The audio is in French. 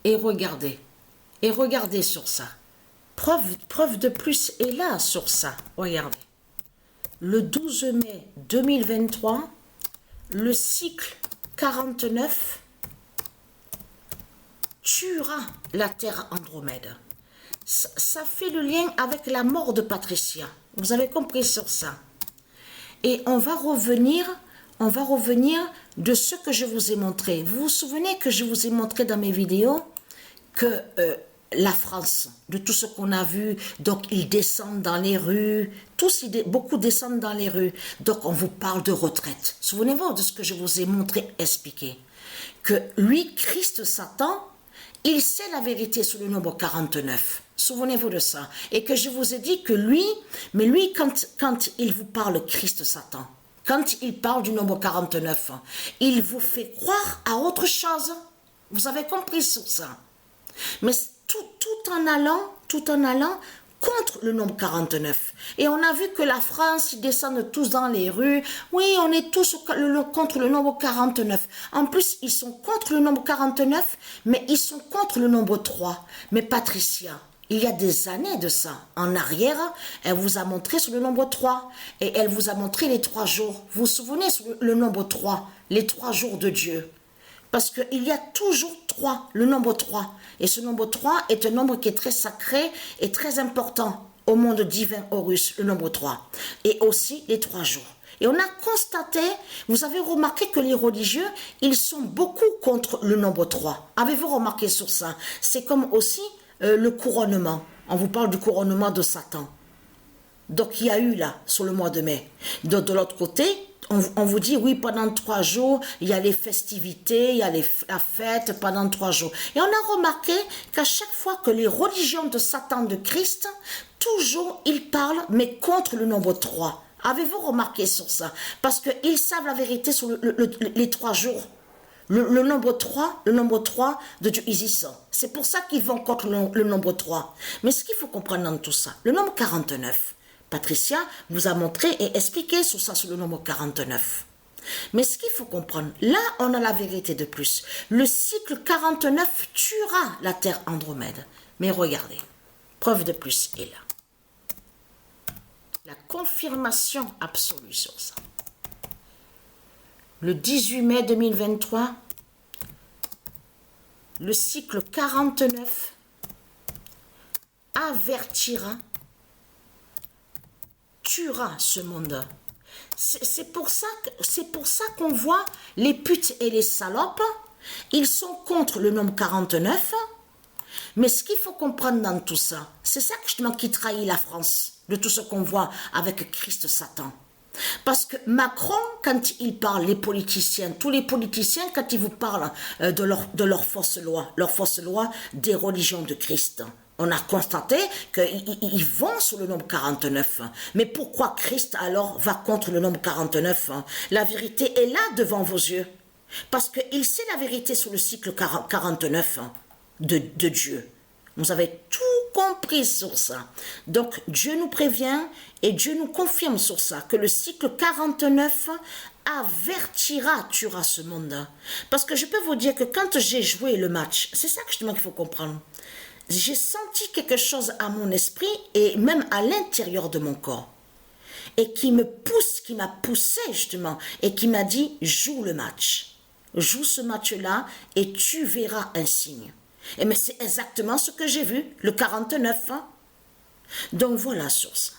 Et regardez. Et regardez sur ça. Preuve de plus est là sur ça. Regardez. Le 12 mai 2023, le cycle 49 tuera la Terre Andromède. Ça fait le lien avec la mort de Patricia. Vous avez compris sur ça. Et on va revenir de ce que je vous ai montré. Vous vous souvenez que je vous ai montré dans mes vidéos que la France, de tout ce qu'on a vu, donc ils descendent dans les rues, beaucoup descendent dans les rues, donc on vous parle de retraite. Souvenez-vous de ce que je vous ai montré, expliqué. Que lui, Christ Satan, il sait la vérité sur le nombre 49. Souvenez-vous de ça. Et que je vous ai dit que lui, mais lui, quand il vous parle Christ Satan, quand il parle du nombre 49, il vous fait croire à autre chose. Vous avez compris sur ça. Mais tout en allant contre le nombre 49. Et on a vu que la France, ils descendent tous dans les rues. Oui, on est tous contre le nombre 49. En plus, ils sont contre le nombre 49, mais ils sont contre le nombre 3. Mais Patricia, il y a des années de ça, en arrière, elle vous a montré sur le nombre 3. Et elle vous a montré les 3 jours. Vous vous souvenez sur le nombre 3, les 3 jours de Dieu. Parce qu'il y a toujours 3, le nombre 3. Et ce nombre 3 est un nombre qui est très sacré et très important au monde divin Horus, le nombre 3. Et aussi les 3 jours. Et on a constaté, vous avez remarqué que les religieux, ils sont beaucoup contre le nombre 3. Avez-vous remarqué sur ça? C'est comme aussi le couronnement. On vous parle du couronnement de Satan. Donc il y a eu là, sur le mois de mai. De l'autre côté, on vous dit, oui, pendant 3 jours, il y a les festivités, il y a la fête pendant 3 jours. Et on a remarqué qu'à chaque fois que les religions de Satan, de Christ, toujours ils parlent, mais contre le nombre 3. Avez-vous remarqué sur ça? Parce qu'ils savent la vérité sur les 3 jours. Le nombre 3 de Dieu Isis. C'est pour ça qu'ils vont contre le nombre 3. Mais ce qu'il faut comprendre dans tout ça, le nombre 49, Patricia vous a montré et expliqué sur ça, sur le nombre 49. Mais ce qu'il faut comprendre, là on a la vérité de plus. Le cycle 49 tuera la Terre Andromède. Mais regardez, preuve de plus est là. La confirmation absolue sur ça. Le 18 mai 2023, le cycle 49 avertira, tuera ce monde. C'est pour ça qu'on voit les putes et les salopes, ils sont contre le nombre 49, mais ce qu'il faut comprendre dans tout ça, c'est ça justement qui trahit la France, de tout ce qu'on voit avec Christ Satan. Parce que Macron, quand il parle, les politiciens, tous les politiciens, quand ils vous parlent de leur fausse loi des religions de Christ, on a constaté qu'ils vont sur le nombre 49. Mais pourquoi Christ alors va contre le nombre 49? La vérité est là devant vos yeux. Parce qu'il sait la vérité sur le cycle 49 de Dieu. Vous avez tout compris sur ça. Donc, Dieu nous prévient et Dieu nous confirme sur ça, que le cycle 49 tuera ce monde. Parce que je peux vous dire que quand j'ai joué le match, c'est ça justement qu'il faut comprendre. J'ai senti quelque chose à mon esprit et même à l'intérieur de mon corps. Et qui m'a poussé justement, et qui m'a dit, joue le match. Joue ce match-là et tu verras un signe. Et mais c'est exactement ce que j'ai vu, le 49. Donc voilà sur ça.